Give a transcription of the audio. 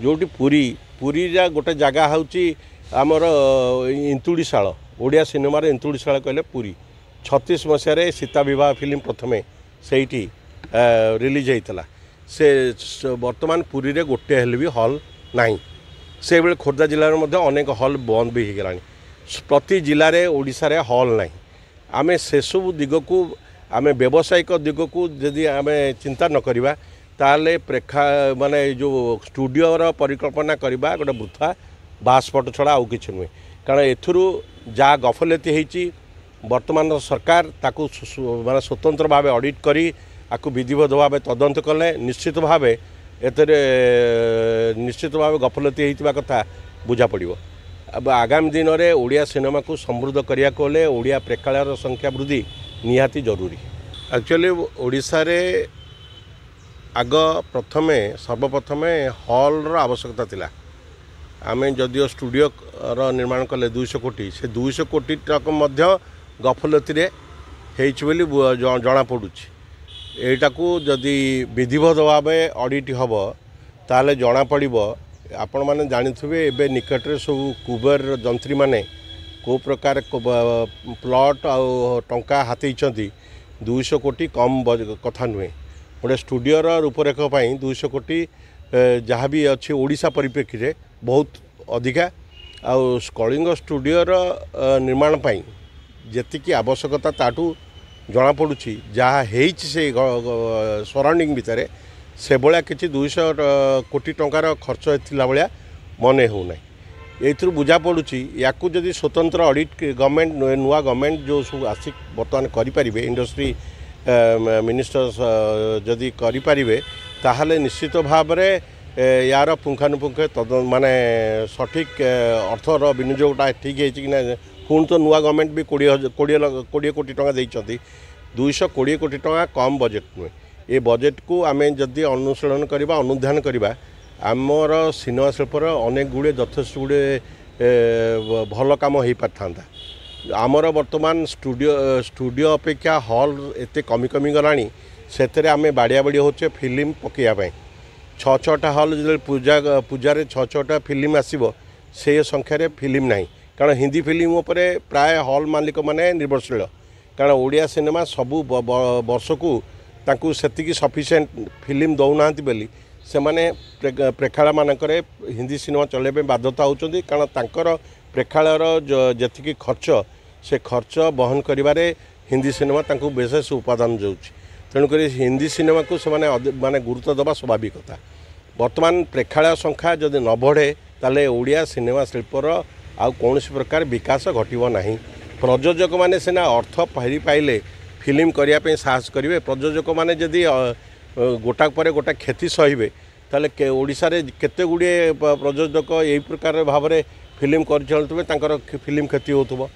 जोटी पुरी पुरी गोटे जगह हूँ आमर इंतुड़ीशाल ओडिया सिनेमार इंतुड़ीशाल कहले पुरी 36 मसीह सीता विवाह फिल्म प्रथमे से रिलीज होता से बर्तमान पुरी रे गोटे हेल्ले भी हल नहीं से बेले खोर्धा जिले में अनेक हल बंद भी हो गला प्रति जिले में ओडिशा रे हल नहीं आमे से सब दिग को आमे व्यावसायिक दिग को यदि आमे चिंता न करिबा ताले प्रेक्षा माने जो स्टूडियो परिकल्पना करवा गोटे वृथा बासपट छड़ा आउ कि नुहे कारण एथुरु जा गफलती होती वर्तमान सरकार ताकू माने स्वतंत्र भाव ऑडिट करी आकु विधिवत भाव तदंत कले निश्चित भाव निश्चित भाव गफलती होता कथा बुझा पड़ो। अब आगामी दिन में ओडिया सिनेमा को समृद्ध करने को ले ओडिया प्रेक्षालय संख्या वृद्धि निहाती जरूरी। एक्चुअली ओडिशा रे आग प्रथमे सर्वप्रथमे हॉल आवश्यकता थिला आमे जदियो स्टूडियो निर्माण कले 200 कोटी से 200 कोटी तक मध्य गफलती रे हेइछ बोली जना पड़ुछि एटा को जदि विधिवत भाव ऑडिट हम ताले जना पड़िबो। आपण माने जानिथिबे एबे निकट रे सब कुबेर जंत्री माने को प्रकार प्लॉट आ टंका हाथेइछंती 200 कोटी कम कथा नुहे गोटे स्टूडियो रूपरेख 200 कोटी जहाँ भी अच्छी ओडिशा परिप्रेक्षी रे बहुत अधिका आउ कलिंग स्टूडियो निर्माण पाई जेतिकी आवश्यकता ताठू जना पड़ुछि जहाँ हेइछि से सराउंडिंग भितर से भाया किसी 200 कोटी टंकार खर्च थिला भाया मने हो नहीं एथुरु बुझा पड़ुछि याकू जदि स्वतंत्र ऑडिट गवर्नमेंट नुआ गवर्नमेंट जो सब आसिक बर्तमान करें इंडस्ट्री मिनिस्टर जदि करें ताहले निश्चित भाव में यार पुंखानुपुंख माने सठिक अर्थर विनियोगटा ठीक है पुणी तो नुआ गवर्नमेंट भी 20 कोटी टंका देइछंती 220 कोटी टंका कम बजेट नुहे ये बजेट को आम जदि अनुशीलन करवा अनुध्यान करवा आमर सिनेमा शिल्पर अनेक गुड़े यथेष गुड़े भल कम हो पार आमर वर्तमान स्टूडियो अपेक्षा हॉल एते कमी कमी गलानी से आम बाड़िया बाड़ी होचे फिल्म पकईवाई 6-6टा हॉल जो पूजा 6-6टा फिल्म आसो से संख्यार फिल्म नहीं कारण हिंदी फिल्म उपरे प्राय हॉल मालिक माने निर्भरशील कारण ओडिया सिनेमा सबू वर्ष को तांकु सेतिकी सफिशिएंट फिल्म दौना बोली से माने प्रेक्षालय मानक हिंदी सिनेमा चलैया बाध्यता होती कारण तांकर प्रेक्षालयर जी खर्च से खर्च बहन करिबारे हिंदी सिनेमा तांकु विशेष उपादान जाऊँगी तेणुक हिंदी सिनेमा को से माने गुरुत्व देवा स्वाभाविक कथा। वर्तमान प्रेक्षालय संख्या जदि न बढ़े ताले ओडिया सिनेमा शिल्पर आउ कौन प्रकार विकास घटव नहीं प्रयोजक मैंने सीना अर्थ फेरी पाइले फिल्म करने साहस करेंगे प्रयोजक मैंने जदि गोटा पर गोटा क्षति सहे ताले ओडिशा रे केते गुड़िए प्रयोजक यही प्रकार भाव में फिल्म कर फिल्म क्षति हो